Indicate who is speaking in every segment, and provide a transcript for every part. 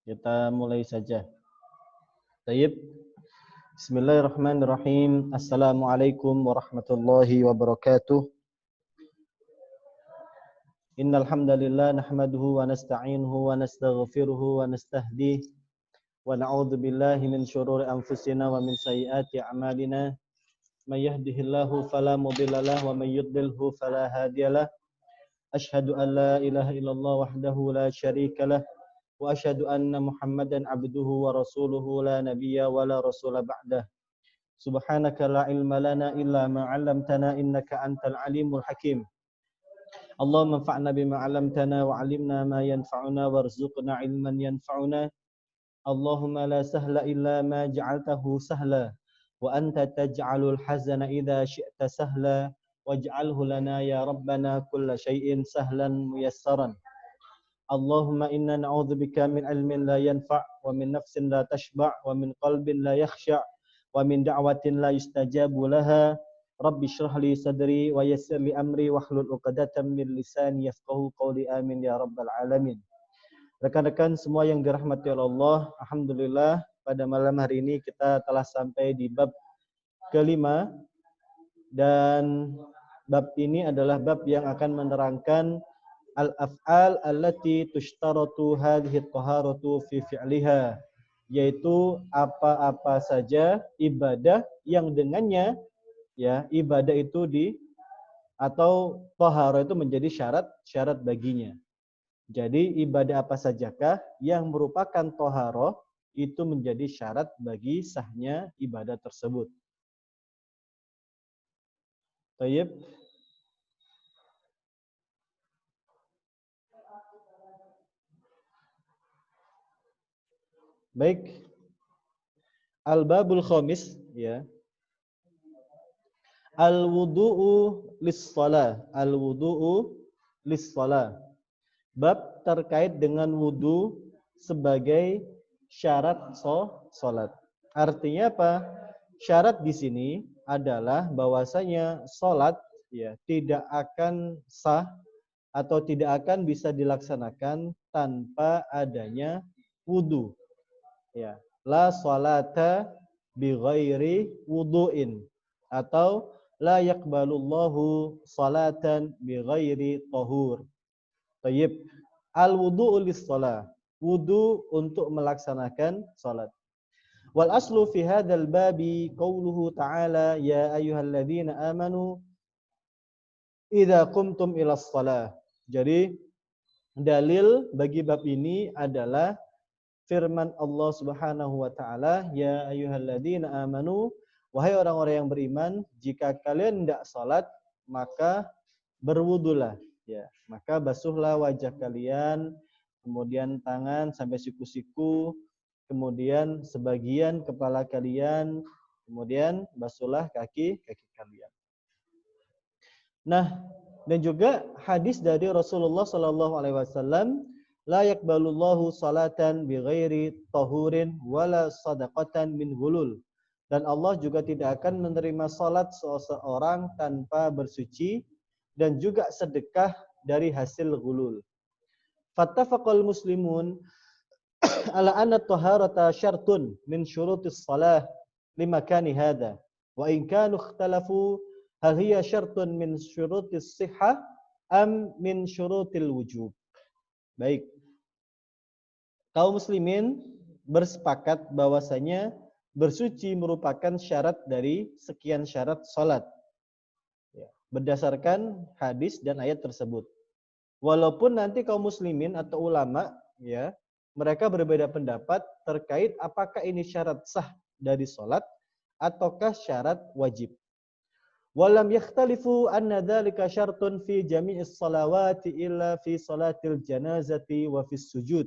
Speaker 1: Kita mulai saja. Baik. Bismillahirrahmanirrahim. Assalamualaikum warahmatullahi wabarakatuh. Innal hamdalillah nahmaduhu wa nasta'inuhu wa nastaghfiruhu wa nastahdihi wa na'udzu billahi min syururi anfusina wa min sayyiati a'malina. May yahdihillahu fala mudhillalah wa may yudlilhu fala hadiyalah. Asyhadu an la ilaha illallah wahdahu la syarikalah wa asyhadu anna Muhammadan abduhu wa rasuluhu la nabiyya wa la rasula ba'dah. Subhanaka la ilma lana illa ma 'allamtana innaka antal alimul hakim. Allahumma anfa'na bima 'allamtana wa 'allimna ma yanfa'una warzuqna 'ilman yanfa'una. Allahumma la sahla illa ma ja'altahu sahla wa anta taj'alul hazana idza syi'ta sahla waj'alhu lana ya rabbana kulla syai'in sahlan muyassaran. Allahumma inna na'udzubika min 'ilmin la yanfa' wa min nafsin la tashba' wa min qalbin la yakhsha' wa min da'watin la yustajabu laha. Rabbi shrah li sadri wa yassir li amri wahlul 'uqdatam min lisani yafqahu qawli. Amin ya rabbal alamin. Rekan-rekan semua yang dirahmati Allah, alhamdulillah pada malam hari ini kita telah sampai di bab kelima, dan bab ini adalah bab yang akan menerangkan al-af'al allati tushtaratu hadhihi at-taharatu fi fi'liha, yaitu apa-apa saja ibadah yang dengannya ibadah itu atau taharah itu menjadi syarat baginya. Jadi ibadah apa sajakah yang merupakan taharah itu menjadi syarat bagi sahnya ibadah tersebut. Baik. Baik. Al-babul khamis ya. Al-wudu'u lis-shalah. Al-wudu'u lis-shalah. Bab terkait dengan wudu sebagai syarat salat. Artinya apa? Syarat di sini adalah bahwasanya salat tidak akan sah atau tidak akan bisa dilaksanakan tanpa adanya wudu. Ya, la salata bi ghairi wudu'in, atau la yaqbalullahu salatan bi ghairi tahur. Tayyib. Al-wudu'u lis-shalah. Wudu untuk melaksanakan salat. Wal aslu fi hadzal babi qauluhu ta'ala ya ayyuhalladzina amanu idza qumtum ilas shalah. Jadi dalil bagi bab ini adalah firman Allah Subhanahu wa taala, ya ayyuhalladzina amanu, wahai orang-orang yang beriman, jika kalian hendak salat maka berwudulah ya. Maka basuhlah wajah kalian, kemudian tangan sampai siku-siku, kemudian sebagian kepala kalian, kemudian basuhlah kaki-kaki kalian. Nah, dan juga hadis dari Rasulullah sallallahu alaihi wasallam, la yaqbalullahu salatan bighairi tahurin wala sadaqatan min ghulul. Dan Allah juga tidak akan menerima salat seseorang tanpa bersuci dan juga sedekah dari hasil ghulul. Fattafaqal muslimun ala anna taharata syartun min syurutis salah limakani hadha. Wa in kanu ikhtalafu hal hiya syartun min syurutis sihhah am min syurutil wujub. Baik. Kaum muslimin bersepakat bahwasanya bersuci merupakan syarat dari sekian syarat salat. Berdasarkan hadis dan ayat tersebut. Walaupun nanti kaum muslimin atau ulama mereka berbeda pendapat terkait apakah ini syarat sah dari salat ataukah syarat wajib. Walam yakhtalifu anna dzalika syartun fi jami'is salawati illa fi salatil janazati wa fis sujud.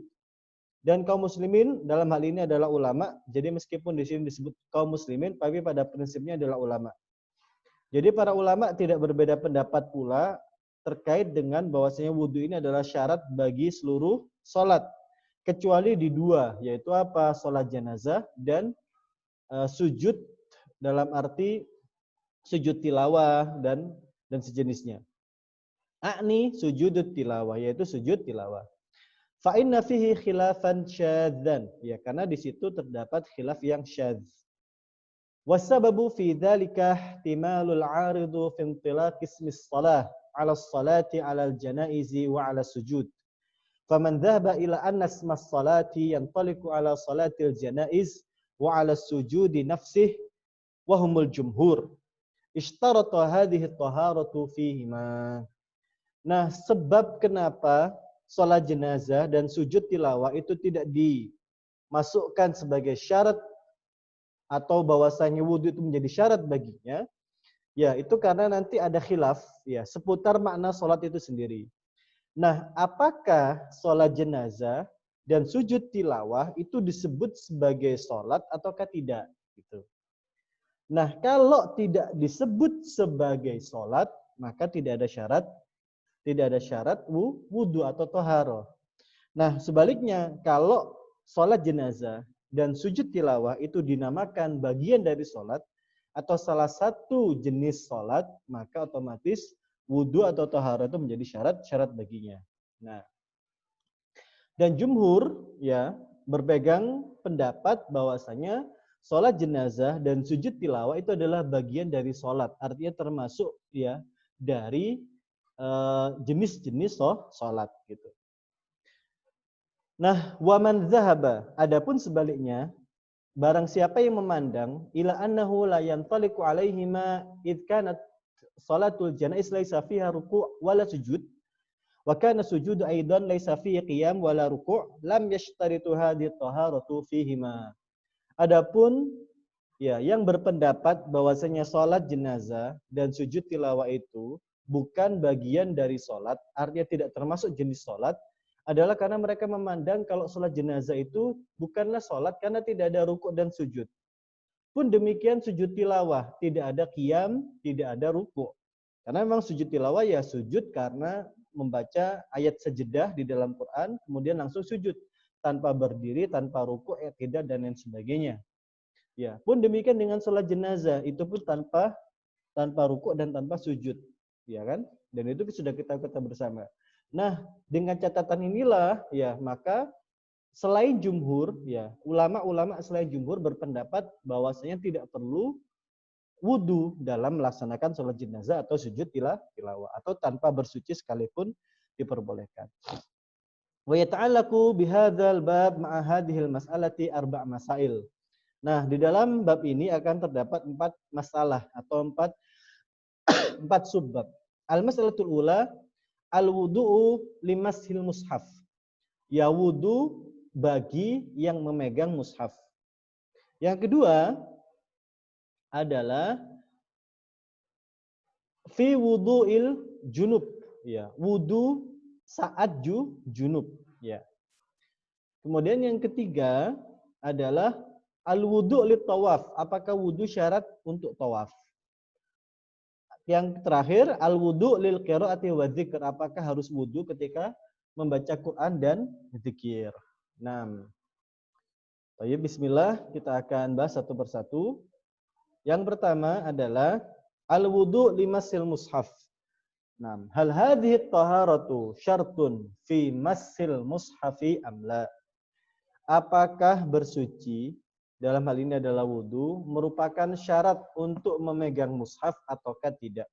Speaker 1: Dan kaum muslimin dalam hal ini adalah ulama. Jadi meskipun di sini disebut kaum muslimin, tapi pada prinsipnya adalah ulama. Jadi para ulama tidak berbeda pendapat pula terkait dengan bahwasanya wudu ini adalah syarat bagi seluruh salat, kecuali di dua, yaitu apa? Salat jenazah dan sujud, dalam arti sujud tilawah dan sejenisnya. Akni sujud tilawah, yaitu sujud tilawah. Fa inna fihi khilafan syadzan. Ya, karena di situ terdapat khilaf yang syadz. Wasababu fi dzalika ihtimalul 'aridu fi intilaq ismi shalah 'ala as-salati 'ala al-janaizi wa 'ala sujud. Faman dhahaba ila anna isma as-salati yantaliqu 'ala salatil janaiz wa 'ala as-sujudi nafsihi wa humul jumhur. Ishtarata hadhihi at-taharatu fihima. Nah, sebab kenapa sholat jenazah dan sujud tilawah itu tidak dimasukkan sebagai syarat atau bahwasanya wudhu itu menjadi syarat baginya, ya itu karena nanti ada khilaf ya seputar makna sholat itu sendiri. Nah, apakah sholat jenazah dan sujud tilawah itu disebut sebagai sholat ataukah tidak? Gitu. Nah, kalau tidak disebut sebagai sholat, maka tidak ada syarat wudhu atau toharoh. Nah, sebaliknya, kalau sholat jenazah dan sujud tilawah itu dinamakan bagian dari sholat atau salah satu jenis sholat, maka otomatis wudhu atau toharoh itu menjadi syarat baginya. Nah, dan jumhur ya berpegang pendapat bahwasanya sholat jenazah dan sujud tilawah itu adalah bagian dari sholat, artinya termasuk ya dari jenis-jenis sholat gitu. Nah, waman zahaba, adapun sebaliknya, barang siapa yang memandang ila annahu la yantaliqu alaihima id kanat salatul janaiz laisa fiha ruku' wala sujud wa kana sujudu aidan laisa fihi qiyam wala ruku' lam yashtaritu hadhihi taharatu fihima. Adapun ya yang berpendapat bahwasanya salat jenazah dan sujud tilawah itu bukan bagian dari salat, artinya tidak termasuk jenis salat, adalah karena mereka memandang kalau sholat jenazah itu bukanlah sholat karena tidak ada rukuk dan sujud. Pun demikian sujud tilawah, tidak ada qiyam, tidak ada rukuk. Karena memang sujud tilawah ya sujud karena membaca ayat sejedah di dalam Quran, kemudian langsung sujud. Tanpa berdiri, tanpa rukuk, tidak dan lain sebagainya. Ya, pun demikian dengan sholat jenazah, itu pun tanpa rukuk dan tanpa sujud. Ya kan? Dan itu sudah kita bersama. Nah, dengan catatan inilah ya maka selain jumhur ya ulama-ulama selain jumhur berpendapat bahwasanya tidak perlu wudu dalam melaksanakan sholat jenazah atau sujud tilawah atau tanpa bersuci sekalipun diperbolehkan. Wa yata'allaqu bihadzal bab ma'a hadhil mas'alati arba' masail. Nah, di dalam bab ini akan terdapat 4 masalah atau 4 subbab. Al-mas'alatul ula al-wudu'u limashil mushaf. Ya wudu bagi yang memegang mushaf. Yang kedua adalah fi wudu'il junub. Ya, wudu saat junub. Ya. Kemudian yang ketiga adalah al-wudu' lit tawaf. Apakah wudu syarat untuk tawaf? Yang terakhir, al-wudu' lil qiraati wa dzikr. Apakah harus wudu ketika membaca Quran dan zikir? 6. Baik, bismillah, kita akan bahas satu persatu. Yang pertama adalah al-wudu' limasil mushaf. 6. Hal hadhihi taharatu syartun fi masil mushafi amla? Apakah bersuci dalam hal ini adalah wudu merupakan syarat untuk memegang mushaf ataukah tidak?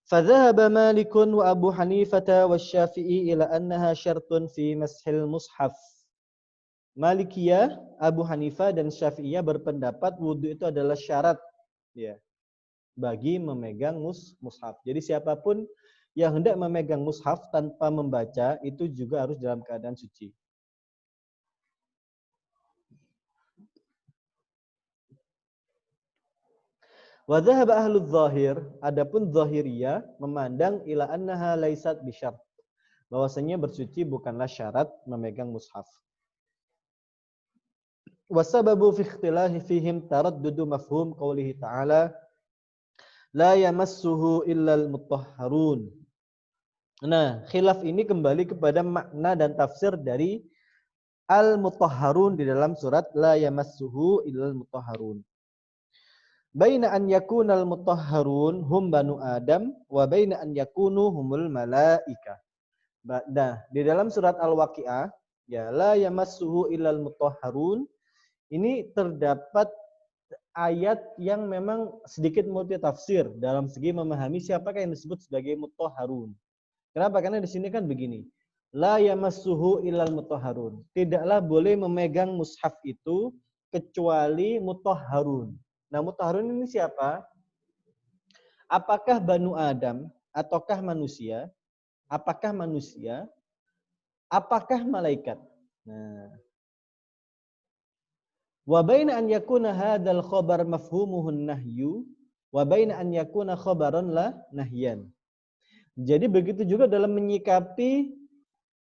Speaker 1: Fadhahaba Malikun wa Abu Hanifah wa Syafi'i ila annaha syartun fi mashil mushaf. Malikiyah, Abu Hanifah dan Syafi'iyah berpendapat wudu itu adalah syarat ya bagi memegang mushaf. Jadi siapapun yang hendak memegang mushaf tanpa membaca itu juga harus dalam keadaan suci. Wa dhahaba ahlul zahir, adapun zahiriyah memandang ila annaha laisat bisyart, bahwasanya bersuci bukanlah syarat memegang mushaf. Wa sababu fi ikhtilafi fihim taraddudu mafhum qoulihi ta'ala la yamassuhu illal mutahharun. Nah, khilaf ini kembali kepada makna dan tafsir dari al-mutahharun di dalam surat la yamassuhu illal mutahharun. Baina an yakunal mutahharun hum banu Adam wa baina an yakunu humul malaika. Nah, di dalam surat Al-Waqiah, ya la yamassuhu illal mutahharun, ini terdapat ayat yang memang sedikit multi tafsir dalam segi memahami siapakah yang disebut sebagai mutahharun. Kenapa? Karena di sini kan begini. La yamassuhu illal mutahharun. Tidaklah boleh memegang mushaf itu kecuali mutahharun. Nah, mutahharun ini siapa? Apakah Banu Adam ataukah manusia? Apakah manusia? Apakah malaikat? Nah, wa baina an yakuna hadzal khabar mafhumuhun nahyu wa baina an yakuna khabaran la nahyan. Jadi begitu juga dalam menyikapi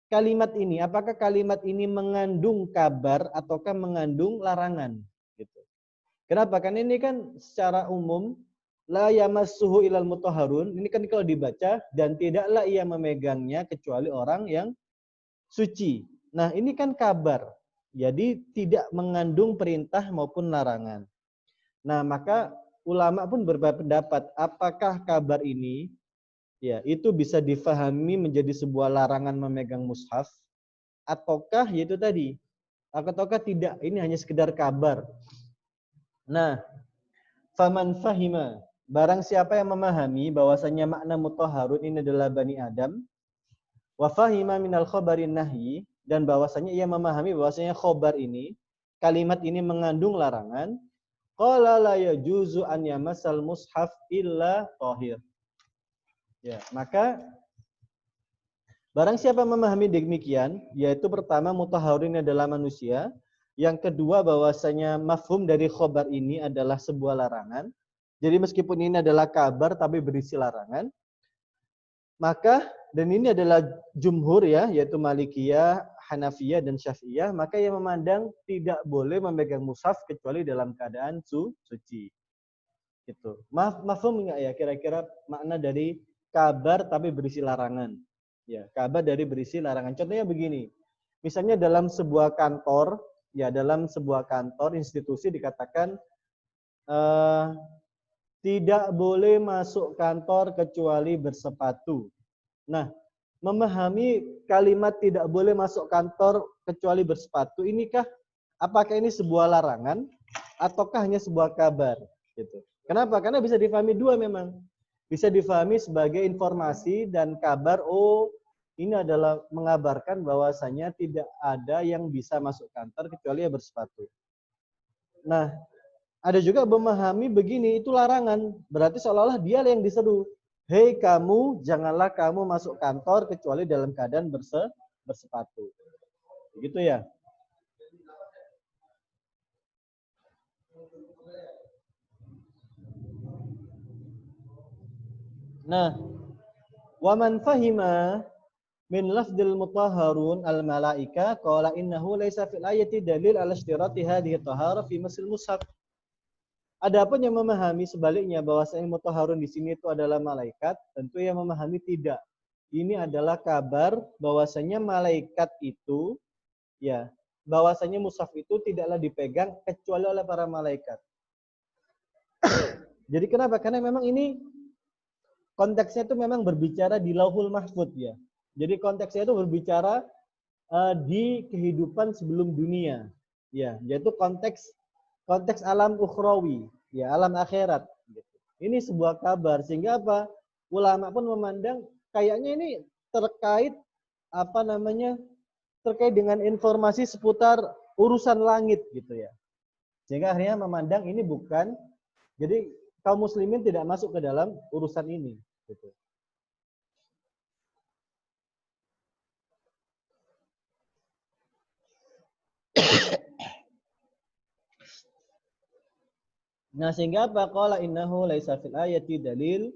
Speaker 1: kalimat ini, apakah kalimat ini mengandung kabar ataukah mengandung larangan gitu. Kenapa? Karena ini kan secara umum la yamassuhu ilal mutahharun, ini kan kalau dibaca dan tidaklah ia memegangnya kecuali orang yang suci. Nah, ini kan kabar. Jadi tidak mengandung perintah maupun larangan. Nah, maka ulama pun berpendapat apakah kabar ini ya itu bisa difahami menjadi sebuah larangan memegang mushaf ataukah yaitu tadi ataukah tidak, ini hanya sekedar kabar. Nah, faman fahima, barang siapa yang memahami bahwasanya makna mutahharun ini adalah Bani Adam, wa fahima minal khabarin nahyi, dan bahwasanya ia memahami bahwasanya khobar ini, kalimat ini mengandung larangan, qala la yajuzu an yamassal mushaf illa tahir. Ya, maka barang siapa memahami demikian, yaitu pertama mutahharun adalah manusia, yang kedua bahwasanya mafhum dari khobar ini adalah sebuah larangan. Jadi meskipun ini adalah kabar tapi berisi larangan, maka dan ini adalah jumhur ya, yaitu Malikiyah, Hanafiyah dan Syafi'iyah, maka yang memandang tidak boleh memegang mushaf kecuali dalam keadaan suci. Gitu. Mafhum enggak ya kira-kira makna dari kabar tapi berisi larangan? Ya, kabar dari berisi larangan. Contohnya begini. Misalnya dalam sebuah kantor, ya dalam sebuah kantor institusi dikatakan tidak boleh masuk kantor kecuali bersepatu. Nah, memahami kalimat tidak boleh masuk kantor kecuali bersepatu, inikah apakah ini sebuah larangan ataukah hanya sebuah kabar gitu. Kenapa? Karena bisa difahami dua memang. Bisa difahami sebagai informasi dan kabar, oh ini adalah mengabarkan bahwasanya tidak ada yang bisa masuk kantor kecuali ya bersepatu. Nah, ada juga memahami begini, itu larangan. Berarti seolah-olah dia yang diseru. Hei kamu, janganlah kamu masuk kantor kecuali dalam keadaan bersepatu. Begitu ya. Nah, wa man fahima min lafdil mutahharun al malaika qala innahu laysa fil ayati dalil ala ishtirati hadhihi tahara fi masil mushaf. Adapun yang memahami sebaliknya bahwasanya mutahharun di sini itu adalah malaikat, tentu yang memahami tidak. Ini adalah kabar bahwasanya malaikat itu ya, bahwasanya mushaf itu tidaklah dipegang kecuali oleh para malaikat. Jadi kenapa? Karena memang ini konteksnya itu memang berbicara di Lauhul Mahfudz ya. Jadi konteksnya itu berbicara di kehidupan sebelum dunia. Ya, yaitu konteks alam ukhrawi, ya alam akhirat. Ini sebuah kabar sehingga apa? Ulama pun memandang kayaknya ini terkait apa namanya? Terkait dengan informasi seputar urusan langit gitu ya. Sehingga akhirnya memandang ini bukan, jadi kaum muslimin tidak masuk ke dalam urusan ini gitu. Nah, sehingga apa? Qala innahu laisa fil ayati dalil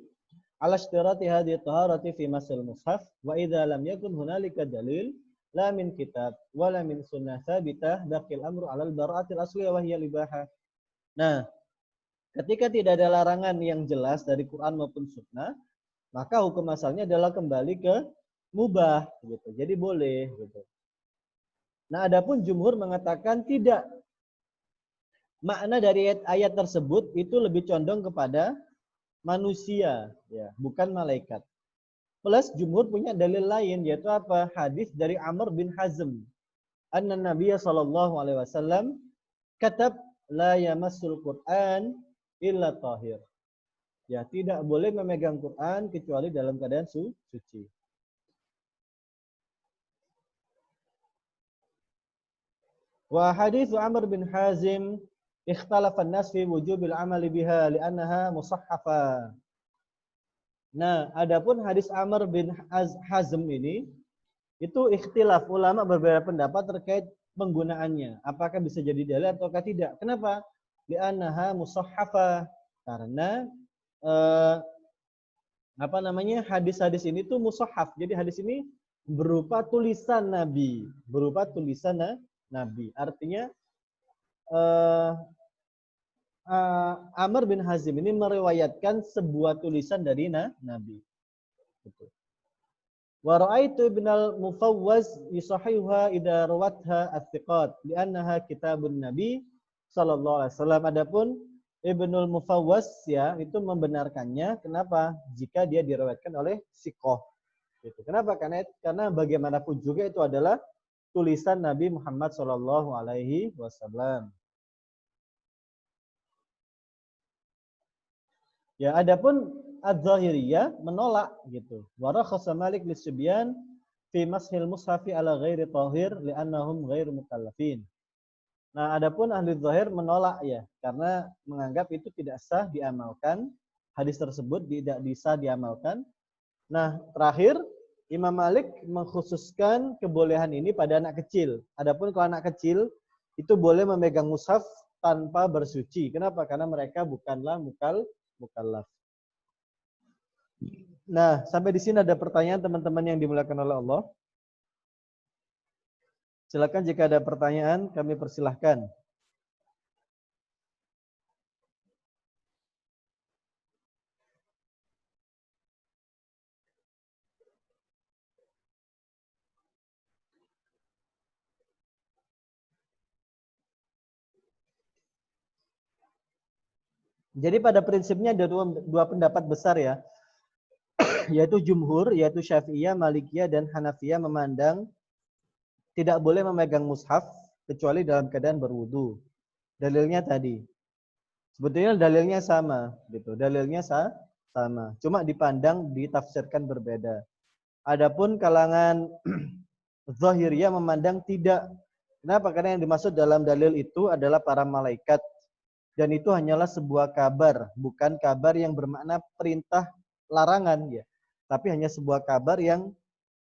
Speaker 1: ala ishtirati hadhihi taharati fi masil mushaf wa idza lam yakun hunalika dalil la min kitab wa la min sunnah thabitah baqil amru ala al-bara'atil asliyah wa hiya libahah. Nah, ketika tidak ada larangan yang jelas dari Quran maupun sunnah, maka hukum asalnya adalah kembali ke mubah gitu. Jadi boleh gitu. Nah, adapun jumhur mengatakan tidak. Makna dari ayat tersebut itu lebih condong kepada manusia, ya, bukan malaikat. Plus jumhur punya dalil lain, yaitu apa? Hadis dari Amr bin Hazm. Anna Nabiya sallallahu alaihi wasallam katab la yamassul Qur'an illa tahir. Ya, tidak boleh memegang Quran kecuali dalam keadaan suci. Wa hadits Amr bin Hazim ikhtalafa an-nas fi wujubil amali biha li'annaha musahhafa. Nah, adapun hadis Amr bin Hazm ini itu ikhtilaf, ulama berbeda pendapat terkait penggunaannya. Apakah bisa jadi dalil ataukah tidak? Kenapa? Li'annaha musahhafa. Karena hadis-hadis ini tuh mushaf. Jadi hadis ini berupa tulisan Nabi, Nabi. Artinya Amr bin Hazim ini meriwayatkan sebuah tulisan dari Nabi. Gitu. Wa ra'aitu Ibn al-Mufawwaz yusahihuha idza rawatha ats-thiqat li'annaha kitabun Nabi sallallahu alaihi wasallam. Adapun Ibnul Mufawwaz ya itu membenarkannya. Kenapa? Jika dia diriwayatkan oleh siqah. Gitu. Kenapa? Karena bagaimanapun juga itu adalah tulisan Nabi Muhammad sallallahu alaihi wasallam. Ya, adapun Az-Zahiriyah menolak gitu. Wa rakhasa Malik lisbyan fi mashil mushafi ala ghairi tahir li'annahum ghairu mukallafin. Nah, adapun ahli zahir menolak ya, karena menganggap itu tidak sah diamalkan. Hadis tersebut tidak bisa diamalkan. Nah, terakhir Imam Malik mengkhususkan kebolehan ini pada anak kecil. Adapun kalau anak kecil itu boleh memegang mushaf tanpa bersuci. Kenapa? Karena mereka bukanlah mukallaf. Nah, sampai di sini ada pertanyaan teman-teman yang dimuliakan oleh Allah. Silakan jika ada pertanyaan, kami persilahkan. Jadi pada prinsipnya ada dua pendapat besar ya, yaitu jumhur, yaitu Syafi'iyah, Malikiyah, dan Hanafiyah memandang tidak boleh memegang mushaf kecuali dalam keadaan berwudu. Dalilnya tadi. Sebetulnya dalilnya sama gitu. Dalilnya sama. Cuma dipandang, ditafsirkan berbeda. Adapun kalangan Zahiriyah memandang tidak. Kenapa? Karena yang dimaksud dalam dalil itu adalah para malaikat. Dan itu hanyalah sebuah kabar, bukan kabar yang bermakna perintah larangan ya. Tapi hanya sebuah kabar yang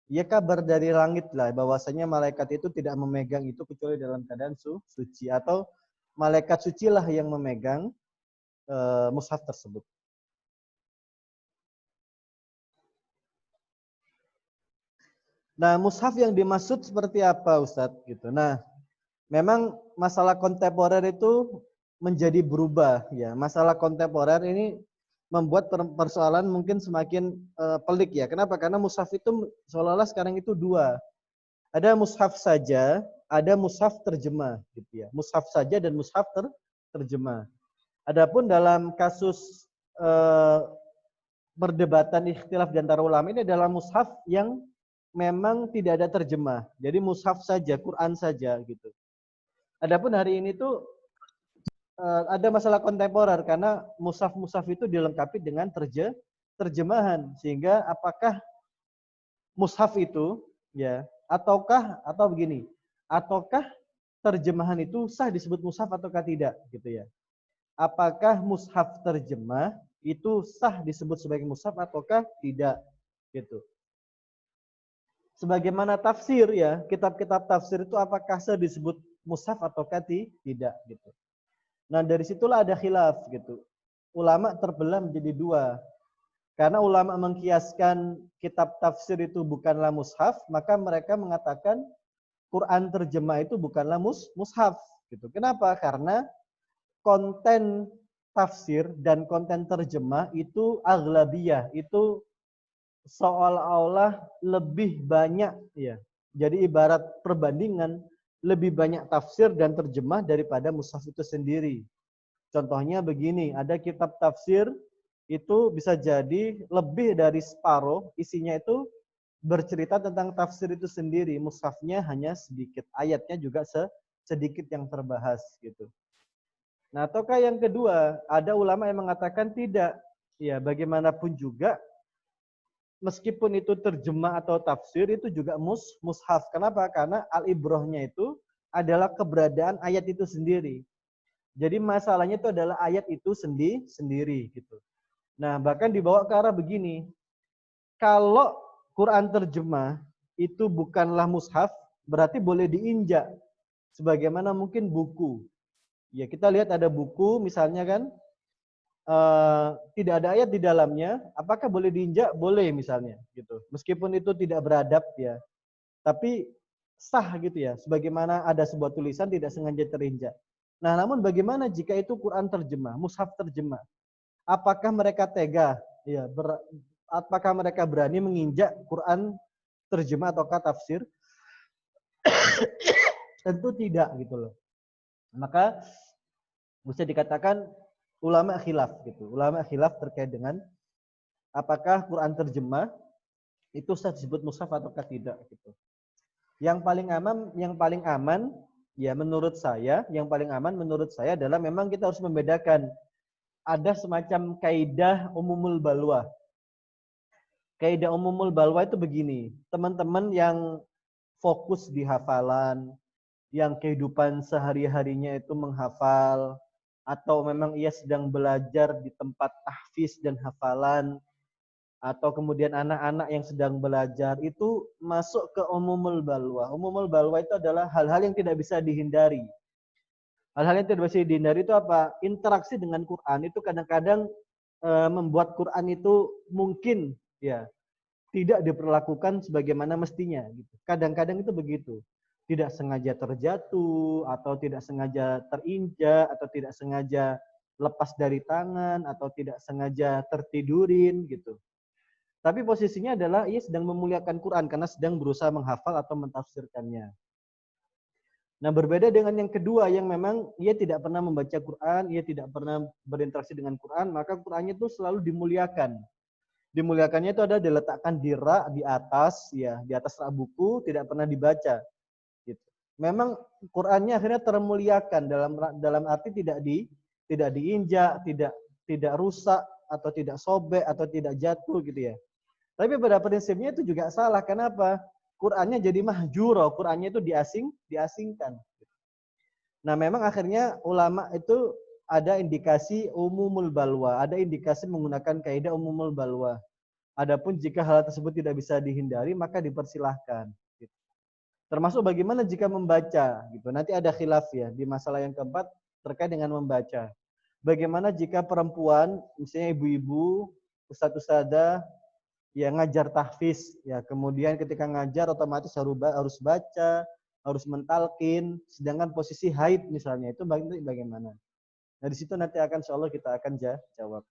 Speaker 1: ya kabar dari langit lah, bahwasanya malaikat itu tidak memegang itu kecuali dalam keadaan suci, atau malaikat sucilah yang memegang mushaf tersebut. Nah, mushaf yang dimaksud seperti apa, Ustadz? Gitu. Nah, memang masalah kontemporer itu menjadi berubah ya. Masalah kontemporer ini membuat persoalan mungkin semakin pelik ya. Kenapa? Karena mushaf itu seolah-olah sekarang itu dua. Ada mushaf saja, ada mushaf terjemah gitu ya. Mushaf saja dan mushaf terjemah. Adapun dalam kasus perdebatan ikhtilaf di antara ulama ini adalah mushaf yang memang tidak ada terjemah. Jadi mushaf saja, Quran saja gitu. Adapun hari ini tuh ada masalah kontemporer karena mushaf-mushaf itu dilengkapi dengan terjemahan, sehingga apakah mushaf itu ya atau begini, ataukah terjemahan itu sah disebut mushaf ataukah tidak gitu ya. Apakah mushaf terjemah itu sah disebut sebagai mushaf ataukah tidak gitu. Sebagaimana tafsir ya, kitab-kitab tafsir itu apakah sah disebut mushaf ataukah tidak gitu. Nah, dari situlah ada khilaf gitu. Ulama terbelah menjadi dua. Karena ulama mengkiaskan kitab tafsir itu bukanlah mushaf, maka mereka mengatakan Quran terjemah itu bukanlah mushaf gitu. Kenapa? Karena konten tafsir dan konten terjemah itu aghlabiyah, itu seolah-olah lebih banyak ya. Jadi ibarat perbandingan, lebih banyak tafsir dan terjemah daripada mushaf itu sendiri. Contohnya begini, ada kitab tafsir itu bisa jadi lebih dari separuh isinya itu bercerita tentang tafsir itu sendiri. Mushafnya hanya sedikit, ayatnya juga sedikit yang terbahas gitu. Nah, ataukah yang kedua, ada ulama yang mengatakan tidak. Ya, bagaimanapun juga meskipun itu terjemah atau tafsir itu juga mushaf. Kenapa? Karena al-ibrahnya itu adalah keberadaan ayat itu sendiri. Jadi masalahnya itu adalah ayat itu sendiri gitu. Nah, bahkan dibawa ke arah begini. Kalau Quran terjemah itu bukanlah mushaf, berarti boleh diinjak. Sebagaimana mungkin buku. Ya, kita lihat ada buku misalnya kan, tidak ada ayat di dalamnya, apakah boleh diinjak? Boleh misalnya gitu. Meskipun itu tidak beradab ya, tapi sah gitu ya. Sebagaimana ada sebuah tulisan tidak sengaja terinjak. Nah, namun bagaimana jika itu Quran terjemah, mushaf terjemah? Apakah mereka tega? Ya, apakah mereka berani menginjak Quran terjemah ataukah tafsir? Tentu tidak gitu loh. Maka bisa dikatakan ulama khilaf gitu. Ulama khilaf terkait dengan apakah Quran terjemah itu disebut mushaf ataukah tidak gitu. Yang paling aman ya menurut saya, yang paling aman menurut saya adalah memang kita harus membedakan. Ada semacam kaidah umumul balwa. Kaidah umumul balwa itu begini, teman-teman yang fokus di hafalan, yang kehidupan sehari-harinya itu menghafal, atau memang ia sedang belajar di tempat tahfiz dan hafalan, atau kemudian anak-anak yang sedang belajar, itu masuk ke umumul balwa. Umumul balwa itu adalah hal-hal yang tidak bisa dihindari. Hal-hal yang tidak bisa dihindari itu apa? Interaksi dengan Quran itu kadang-kadang membuat Quran itu mungkin ya tidak diperlakukan sebagaimana mestinya gitu. Kadang-kadang itu begitu. Tidak sengaja terjatuh atau tidak sengaja terinjak atau tidak sengaja lepas dari tangan atau tidak sengaja tertidurin gitu. Tapi posisinya adalah ia sedang memuliakan Quran karena sedang berusaha menghafal atau mentafsirkannya. Nah, berbeda dengan yang kedua yang memang ia tidak pernah membaca Quran, ia tidak pernah berinteraksi dengan Quran, maka Qurannya itu selalu dimuliakan. Dimuliakannya itu ada diletakkan di rak di atas ya, di atas rak buku, tidak pernah dibaca gitu. Memang Qurannya akhirnya termuliakan dalam arti tidak diinjak, tidak rusak atau tidak sobek atau tidak jatuh gitu ya. Tapi pada prinsipnya itu juga salah. Kenapa? Qurannya jadi mahjuro, Qurannya itu diasingkan. Nah, memang akhirnya ulama itu ada indikasi umumul balwa, ada indikasi menggunakan kaidah umumul balwa. Adapun jika hal tersebut tidak bisa dihindari, maka dipersilahkan. Gitu. Termasuk bagaimana jika membaca, gitu. Nanti ada khilaf ya di masalah yang keempat terkait dengan membaca. Bagaimana jika perempuan, misalnya ibu-ibu, ustadz-ustadzah, ya ngajar tahfiz, ya kemudian ketika ngajar otomatis harus baca, harus mentalkin, sedangkan posisi haid misalnya itu bagaimana? Nah di situ nanti akan insya Allah kita akan jawab.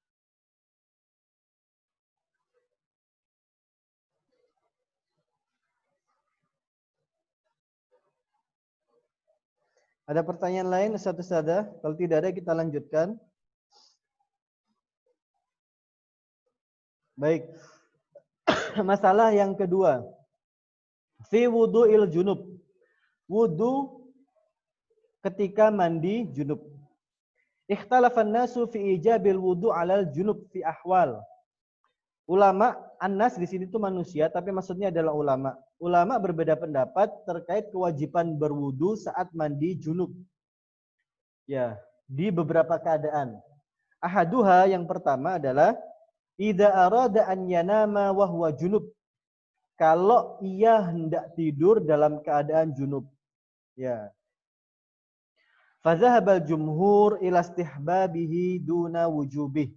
Speaker 1: Ada pertanyaan lain Ustaz Sada? Kalau tidak ada kita lanjutkan. Baik. Masalah yang kedua. Fi wudu'il junub. Wudu ketika mandi junub. Ikhtalafan nasu fi ijabil wudu 'alal junub fi ahwal. Ulama, an-nas di sini tuh manusia, tapi maksudnya adalah ulama. Ulama berbeda pendapat terkait kewajiban berwudu saat mandi junub. Ya, di beberapa keadaan. Ahaduha yang pertama adalah idza arada an yanama wa huwa junub. Kalau ia hendak tidur dalam keadaan junub. Ya. Fadhahabal jumhur ila istihbabihi duna wujubih.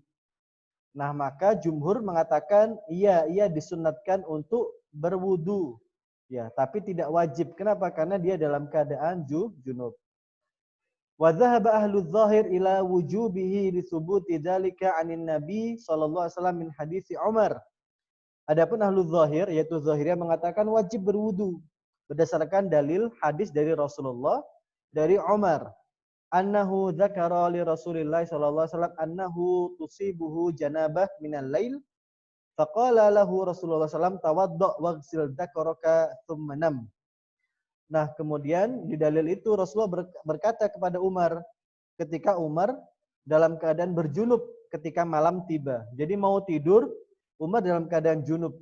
Speaker 1: Nah, maka jumhur mengatakan ia disunatkan untuk berwudu. Ya, tapi tidak wajib. Kenapa? Karena dia dalam keadaan junub. Wa dhahaba ahlu dzahir ila wujubihi li thubuti dzalika 'anin nabi sallallahu alaihi wasallam min hadits Umar. Adapun ahlu dzahir yaitu Zahiriyah mengatakan wajib berwudu berdasarkan dalil hadis dari Rasulullah dari Umar. annahu dzakara li Rasulillah sallallahu alaihi wasallam annahu tusibuhu janabah minal lail faqala lahu Rasulullah sallallahu alaihi wasallam tawaddo waghsil dzakaraka tsumma nam. Nah, kemudian di dalil itu Rasulullah berkata kepada Umar ketika Umar dalam keadaan berjunub ketika malam tiba. Jadi mau tidur, Umar dalam keadaan junub.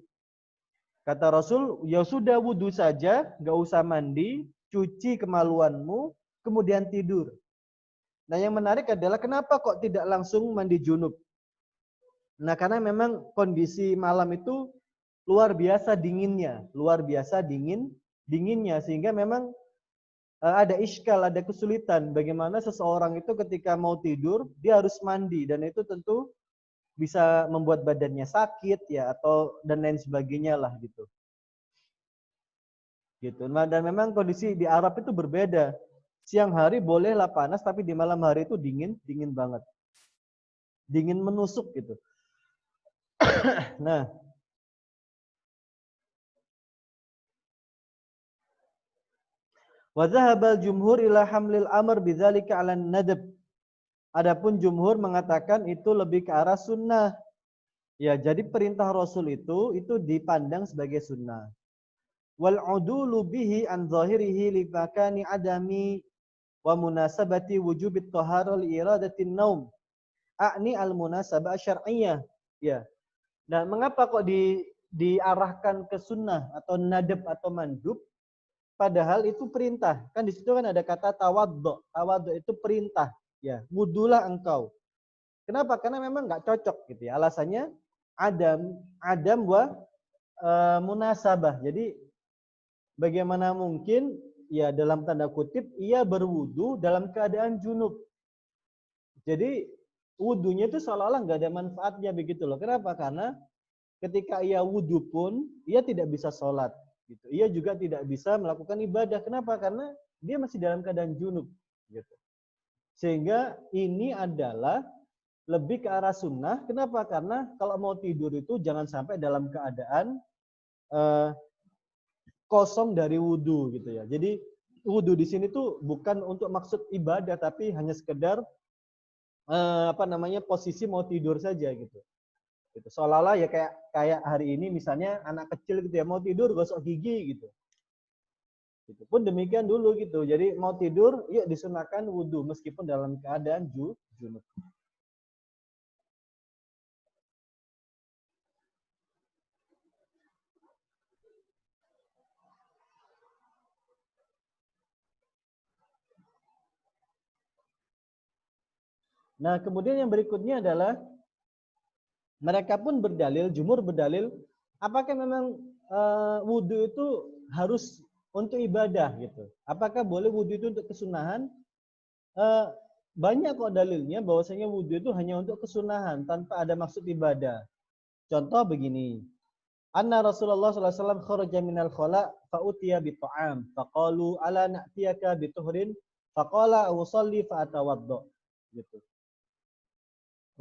Speaker 1: Kata Rasul, ya sudah wudu saja, gak usah mandi, cuci kemaluanmu, kemudian tidur. Nah, yang menarik adalah kenapa kok tidak langsung mandi junub? Nah, karena memang kondisi malam itu luar biasa dinginnya, dinginnya sehingga memang ada iskal, ada kesulitan bagaimana seseorang itu ketika mau tidur dia harus mandi dan itu tentu bisa membuat badannya sakit ya atau dan lain sebagainya lah gitu. Gitu. Nah, dan memang kondisi di Arab itu berbeda. Siang hari bolehlah panas tapi di malam hari itu dingin banget. Dingin menusuk gitu. Nah, wa dhahabal jumhur ila hamlil amr bidzalika 'ala nadab. Adapun jumhur mengatakan itu lebih ke arah sunnah. Ya, jadi perintah Rasul itu dipandang sebagai sunnah. Wal udulu bihi an zahirihi li makani adami wa munasabati wujubit taharah li iradatin naum. A'ni al munasabah syar'iyyah. Ya. Dan mengapa kok diarahkan ke sunnah atau nadab atau mandub? Padahal itu perintah. Kan di situ kan ada kata tawaddo. Tawaddo itu perintah. Ya, wudulah engkau. Kenapa? Karena memang nggak cocok gitu ya. Alasannya adam wa munasabah. Jadi bagaimana mungkin ya dalam tanda kutip ia berwudu dalam keadaan junub. Jadi wudunya itu seolah-olah nggak ada manfaatnya begitu loh. Kenapa? Karena ketika ia wudu pun ia tidak bisa sholat. Gitu. Ia juga tidak bisa melakukan ibadah. Kenapa? Karena dia masih dalam keadaan junub. Gitu. Sehingga ini adalah lebih ke arah sunnah. Kenapa? Karena kalau mau tidur itu jangan sampai dalam keadaan kosong dari wudu gitu ya. Jadi wudu di sini tuh bukan untuk maksud ibadah tapi hanya sekedar posisi mau tidur saja gitu. Gitu. Seolah-olah ya kayak hari ini misalnya anak kecil gitu ya mau tidur gosok gigi gitu. Gitu. Pun demikian dulu gitu. Jadi mau tidur, yuk disunahkan wudu meskipun dalam keadaan junub. Nah, kemudian yang berikutnya adalah mereka pun berdalil, jumhur berdalil, apakah memang wudu itu harus untuk ibadah gitu? Apakah boleh wudu itu untuk kesunahan? Banyak kok dalilnya bahwasanya wudu itu hanya untuk kesunahan tanpa ada maksud ibadah. Contoh begini. Anna Rasulullah sallallahu alaihi wasallam kharaja minal khala fa utiya bi ta'am faqalu ala na'tiyaka bi tuhrin faqala usalli fa atawadda gitu.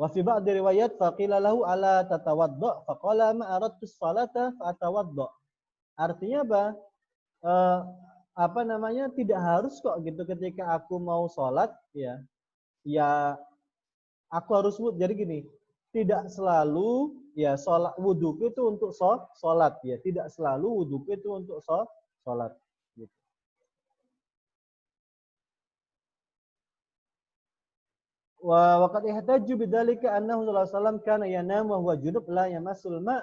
Speaker 1: Wa fi ba'd riwayat faqila lahu ala tatawadda faqala ma aradtu salata fa atawadda. Artinya apa? Tidak harus kok gitu ketika aku mau sholat ya. Ya aku harus wudhu. Jadi gini, tidak selalu ya sholat wudhuku itu untuk sholat ya. Tidak selalu wudhuku itu untuk sholat. Gitu. Wa waqad ihtaju bidzalika annahu sallallahu alaihi wasallam kana yanam wa huwa junub la yamassul ma.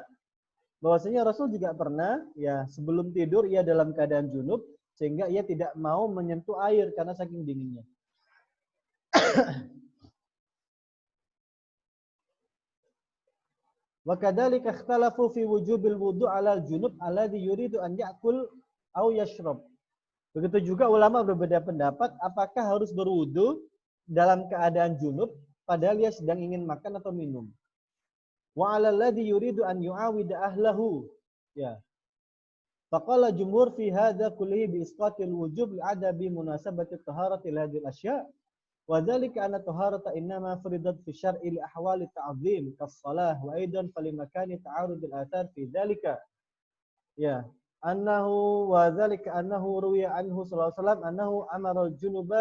Speaker 1: Bahwasanya Rasul juga pernah ya sebelum tidur ia dalam keadaan junub sehingga ia tidak mau menyentuh air karena saking dinginnya. Wa kadzalika ikhtalafu fi wujubil wudu' 'alal junub alladhi yuridu an ya'kul aw yashrab. Begitu juga ulama berbeda pendapat apakah harus berwudu dalam keadaan junub padahal dia sedang ingin makan atau minum. Wa 'alal ladzi yuridu an yu'awida ahlahu. Ya. Faqala jumhur fi hadza kullihi bi isqatil wujub li'adabi munasabati taharati hadhil asya'. وذلك أن الطهارة إنما فرضت في الشرع لأحوال التعظيم كالصلاة وأيضا فلمكان تعارض الآثار في ذلك يا أنه وذلك أنه روي عنه صلى الله عليه وسلم أنه أمر الجنوب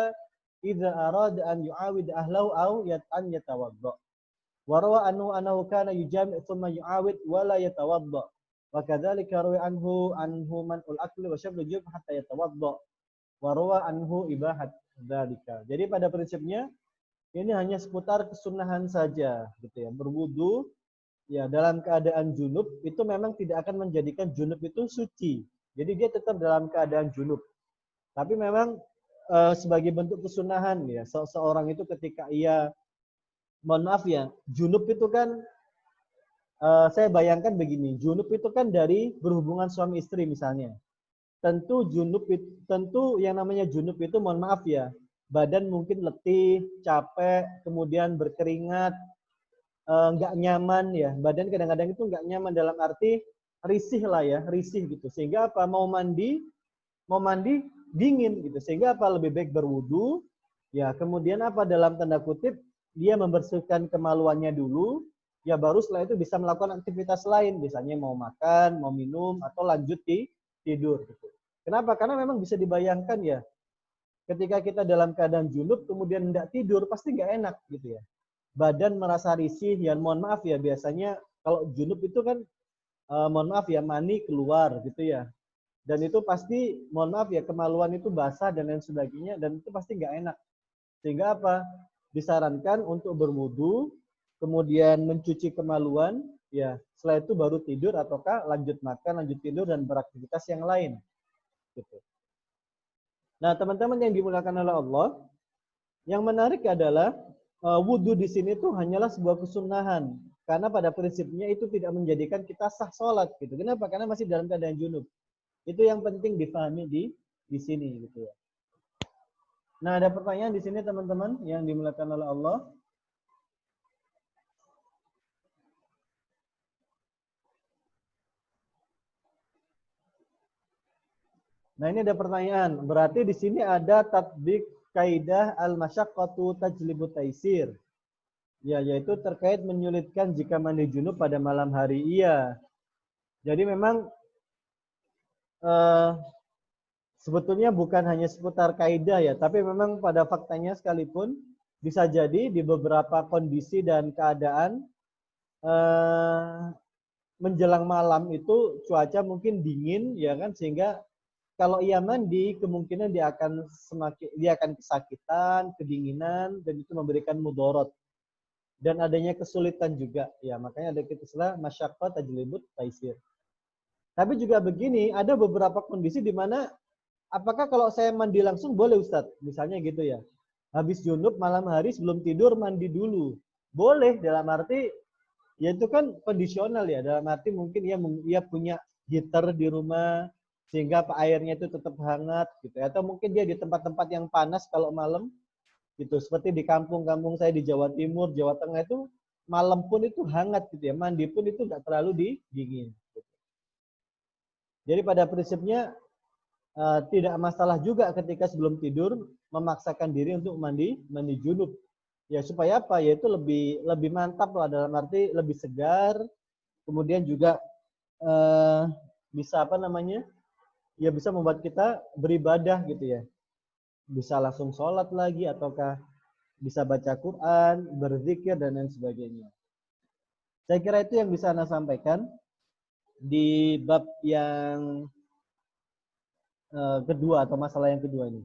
Speaker 1: idza arada an yu'awid ahlahu aw an yatawadda. Wa rawa annahu kana yujami' thumma yu'awid wa la yatawadda. Wa kadzalika rawi anhu man'ul akli wa syarbil jub hatta yatawadda. Wa rawa anhu ibahat dzalika. Jadi pada prinsipnya ini hanya seputar kesunahan saja gitu ya. Berwudu ya dalam keadaan junub itu memang tidak akan menjadikan junub itu suci. Jadi dia tetap dalam keadaan junub. Tapi memang sebagai bentuk kesunahan ya, seorang itu ketika ia, mohon maaf ya, junub itu kan saya bayangkan begini, junub itu kan dari berhubungan suami istri misalnya. Tentu yang namanya junub itu, mohon maaf ya, badan mungkin letih, capek, kemudian berkeringat, nggak nyaman ya. Badan kadang-kadang itu nggak nyaman dalam arti risih lah ya, risih gitu. Sehingga apa, mau mandi dingin gitu. Sehingga apa, lebih baik berwudu ya, kemudian apa, dalam tanda kutip dia membersihkan kemaluannya dulu ya, baru setelah itu bisa melakukan aktivitas lain, misalnya mau makan, mau minum, atau lanjut tidur gitu. Kenapa? Karena memang bisa dibayangkan ya, ketika kita dalam keadaan junub kemudian tidak tidur pasti nggak enak gitu ya. Badan merasa risih ya, mohon maaf ya, biasanya kalau junub itu kan mohon maaf ya, mani keluar gitu ya. Dan itu pasti, mohon maaf ya, kemaluan itu basah dan lain sebagainya, dan itu pasti nggak enak. Sehingga apa? Disarankan untuk berwudu, kemudian mencuci kemaluan, ya setelah itu baru tidur, ataukah lanjut makan, lanjut tidur, dan beraktivitas yang lain. Gitu. Nah, teman-teman yang dimuliakan oleh Allah, yang menarik adalah wudu di sini tuh hanyalah sebuah kesunahan. Karena pada prinsipnya itu tidak menjadikan kita sah sholat. Gitu. Kenapa? Karena masih dalam keadaan junub. Itu yang penting difahami di sini gitu ya. Nah, ada pertanyaan di sini teman-teman yang dimuliakan oleh Allah. Nah, ini ada pertanyaan. Berarti di sini ada tatbik kaidah al-masyaqqatu tajlibu taisir. Ya, yaitu terkait menyulitkan jika mandi junub pada malam hari. Iya. Jadi memang sebetulnya bukan hanya seputar kaidah ya, tapi memang pada faktanya sekalipun bisa jadi di beberapa kondisi dan keadaan menjelang malam itu cuaca mungkin dingin ya kan, sehingga kalau ia mandi kemungkinan dia akan kesakitan, kedinginan, dan itu memberikan mudorot dan adanya kesulitan juga ya, makanya ada istilah masyaqqah tajlibut taisir. Tapi juga begini, ada beberapa kondisi di mana apakah kalau saya mandi langsung boleh Ustadz? Misalnya gitu ya. Habis junub malam hari sebelum tidur mandi dulu. Boleh, dalam arti ya itu kan kondisional ya. Dalam arti mungkin ia punya heater di rumah sehingga airnya itu tetap hangat gitu. Atau mungkin dia di tempat-tempat yang panas kalau malam gitu. Seperti di kampung-kampung saya di Jawa Timur, Jawa Tengah itu malam pun itu hangat gitu ya. Mandi pun itu nggak terlalu dingin. Gitu. Jadi pada prinsipnya tidak masalah juga ketika sebelum tidur memaksakan diri untuk mandi junub. Ya supaya apa? Yaitu lebih mantap lah, dalam arti lebih segar. Kemudian juga bisa apa namanya? Ya bisa membuat kita beribadah gitu ya. Bisa langsung sholat lagi, ataukah bisa baca Quran, berzikir, dan lain sebagainya. Saya kira itu yang bisa Anda sampaikan di bab yang kedua atau masalah yang kedua ini.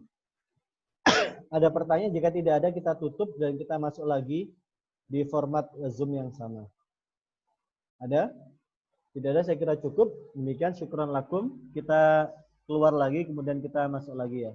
Speaker 1: Ada pertanyaan? Jika tidak ada, kita tutup dan kita masuk lagi di format Zoom yang sama. Ada? Tidak ada, saya kira cukup. Demikian, syukran lakum. Kita keluar lagi, kemudian kita masuk lagi ya.